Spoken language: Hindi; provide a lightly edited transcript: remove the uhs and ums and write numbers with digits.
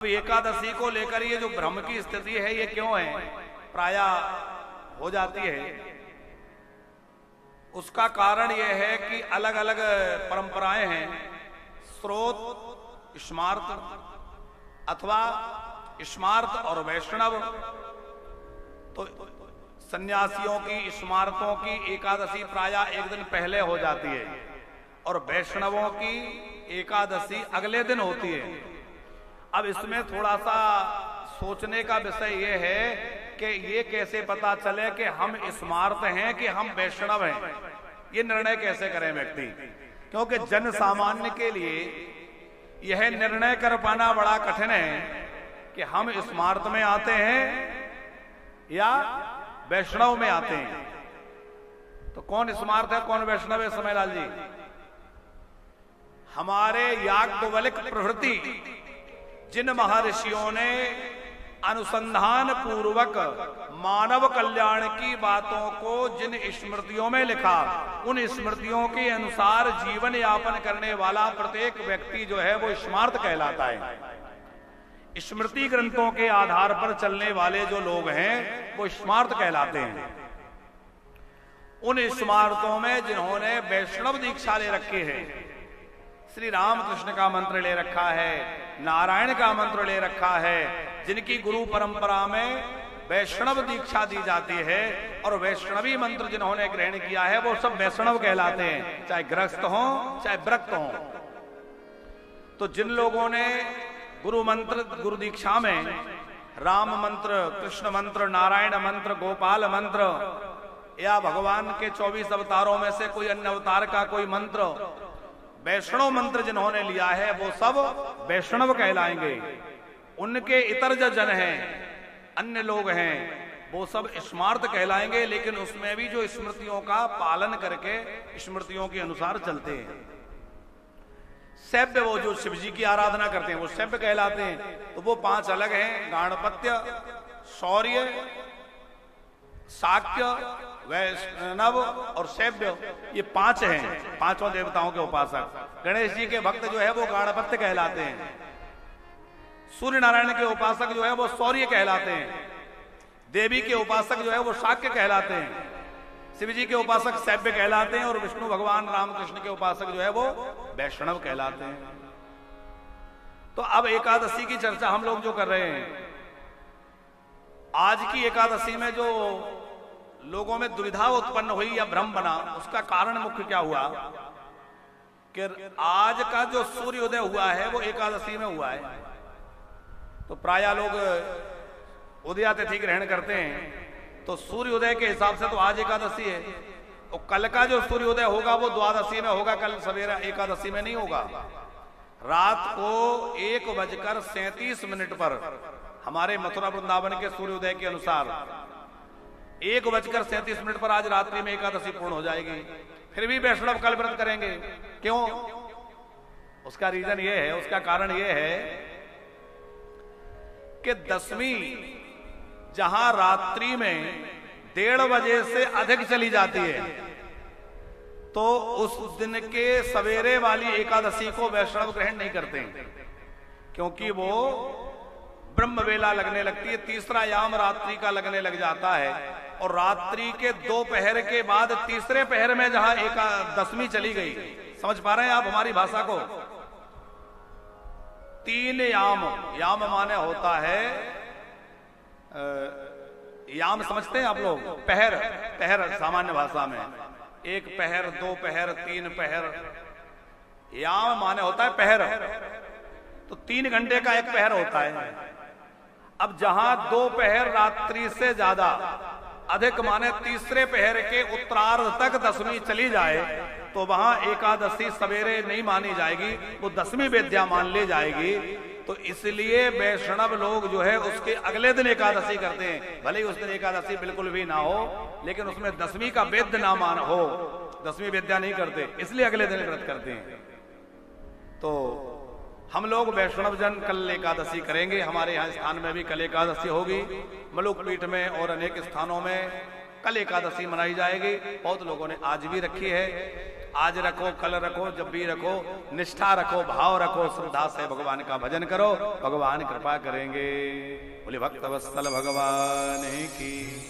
एकादशी को लेकर ये जो भ्रम की स्थिति है ये क्यों है, प्रायः हो जाती है। उसका कारण यह है कि अलग अलग परंपराएं हैं। स्रोत स्मार्त अथवा स्मार्त और वैष्णव, तो सन्यासियों की स्मार्तों की एकादशी प्रायः एक दिन पहले हो जाती है और वैष्णवों की एकादशी अगले दिन होती है। अब इसमें थोड़ा सा सोचने का विषय यह है कि ये कैसे पता चले कि हम स्मार्त हैं कि हम वैष्णव हैं, ये निर्णय कैसे करें व्यक्ति, क्योंकि जन सामान्य के लिए यह निर्णय कर पाना बड़ा कठिन है कि हम स्मार्त में आते हैं या वैष्णव में आते हैं। तो कौन स्मार्त है कौन वैष्णव है समयलाल जी? हमारे याज्ञवल्क्य प्रभृति जिन महर्षियों ने अनुसंधान पूर्वक मानव कल्याण की बातों को जिन स्मृतियों में लिखा, उन स्मृतियों के अनुसार जीवन यापन करने वाला प्रत्येक व्यक्ति जो है वो स्मार्त कहलाता है। स्मृति ग्रंथों के आधार पर चलने वाले जो लोग हैं वो स्मार्त कहलाते हैं। उन स्मार्तों में जिन्होंने वैष्णव दीक्षा ले रखी है, श्री रामकृष्ण का मंत्र ले रखा है, नारायण का मंत्र ले रखा है, जिनकी गुरु परंपरा में वैष्णव दीक्षा दी जाती है और वैष्णवी मंत्र जिन्होंने ग्रहण किया है वो सब वैष्णव कहलाते हैं, चाहे गृहस्थ हो चाहे व्रत हो। तो जिन लोगों ने गुरु मंत्र गुरु दीक्षा में राम मंत्र, कृष्ण मंत्र, नारायण मंत्र, गोपाल मंत्र या भगवान के 24 अवतारों में से कोई अन्य अवतार का कोई मंत्र, वैष्णव मंत्र जिन्होंने लिया है वो सब वैष्णव कहलाएंगे। उनके इतर जो जन हैं, अन्य लोग हैं, वो सब स्मार्त कहलाएंगे, लेकिन उसमें भी जो स्मृतियों का पालन करके स्मृतियों के अनुसार चलते हैं। सैव्य, वो जो शिव जी की आराधना करते हैं वो सैव्य कहलाते हैं। तो वो 5 अलग हैं, गाणपत्य, शौर्य, शाक्य, वैष्णव और शैव्य, ये 5 हैं, 5 देवताओं के उपासक। गणेश जी के भक्त जो है वो गाणपत्य कहलाते हैं। सूर्य नारायण के उपासक जो है वो शौर्य कहलाते हैं। देवी के उपासक जो है वो शाक्य कहलाते हैं। शिव जी के उपासक शैव्य कहलाते हैं और विष्णु भगवान रामकृष्ण के उपासक जो है वो वैष्णव कहलाते हैं। तो अब एकादशी की चर्चा हम लोग जो कर रहे हैं, आज की एकादशी में जो लोगों में दुविधा उत्पन्न हुई या भ्रम बना, उसका कारण मुख्य क्या हुआ कि आज का जो सूर्योदय हुआ है वो एकादशी में हुआ है। तो प्रायः लोग उदया तिथि ग्रहण करते हैं, तो सूर्योदय के हिसाब से तो आज एकादशी है और कल का जो सूर्योदय होगा वो द्वादशी में होगा, कल सवेरा एकादशी में नहीं होगा। रात को 1:37 पर हमारे मथुरा वृंदावन के सूर्योदय के अनुसार 1:37 पर आज रात्रि में एकादशी पूर्ण हो जाएगी। फिर भी वैष्णव कल व्रत करेंगे, क्यों? उसका रीजन ये है, उसका कारण ये है कि दशमी जहां रात्रि में 1:30 बजे से अधिक चली जाती है, तो उस दिन के सवेरे वाली एकादशी को वैष्णव ग्रहण नहीं करते हैं, क्योंकि वो ब्रह्म वेला लगने लगती है, तीसरा याम रात्रि का लगने लग जाता है और रात्रि के 2 पहर के बाद तीसरे पहर में जहां एकादशमी चली गई, समझ पा रहे हैं आप हमारी भाषा को? 3 याम, याम माने होता है याम, समझते हैं आप लोग? पहर, पहर सामान्य भाषा में 1 पहर, 2 पहर, 3 पहर। याम माने होता है पहर, तो 3 घंटे का 1 पहर होता है। अब जहां 2 पहर रात्रि से ज्यादा अधिक माने तीसरे पहर के उत्तरार्ध तक दशमी चली जाए, तो वहां एकादशी सवेरे नहीं मानी जाएगी, वो दशमी विद्या मान ली जाएगी। तो इसलिए वैष्णव लोग जो है उसके अगले दिन एकादशी करते हैं, भले ही उस दिन एकादशी बिल्कुल भी ना हो, लेकिन उसमें दशमी का वेद्य ना मान हो, दशमी विद्या नहीं करते, इसलिए अगले दिन व्रत करते हैं। तो हम लोग वैष्णव जन कल एकादशी करेंगे। हमारे यहाँ स्थान में भी कल एकादशी होगी, मलुक पीठ में और अनेक स्थानों में कल एकादशी मनाई जाएगी। बहुत लोगों ने आज भी रखी है। आज रखो, कल रखो, जब भी रखो, निष्ठा रखो, भाव रखो, श्रद्धा से भगवान का भजन करो, भगवान कृपा करेंगे। बोले भक्त वत्सल भगवान की।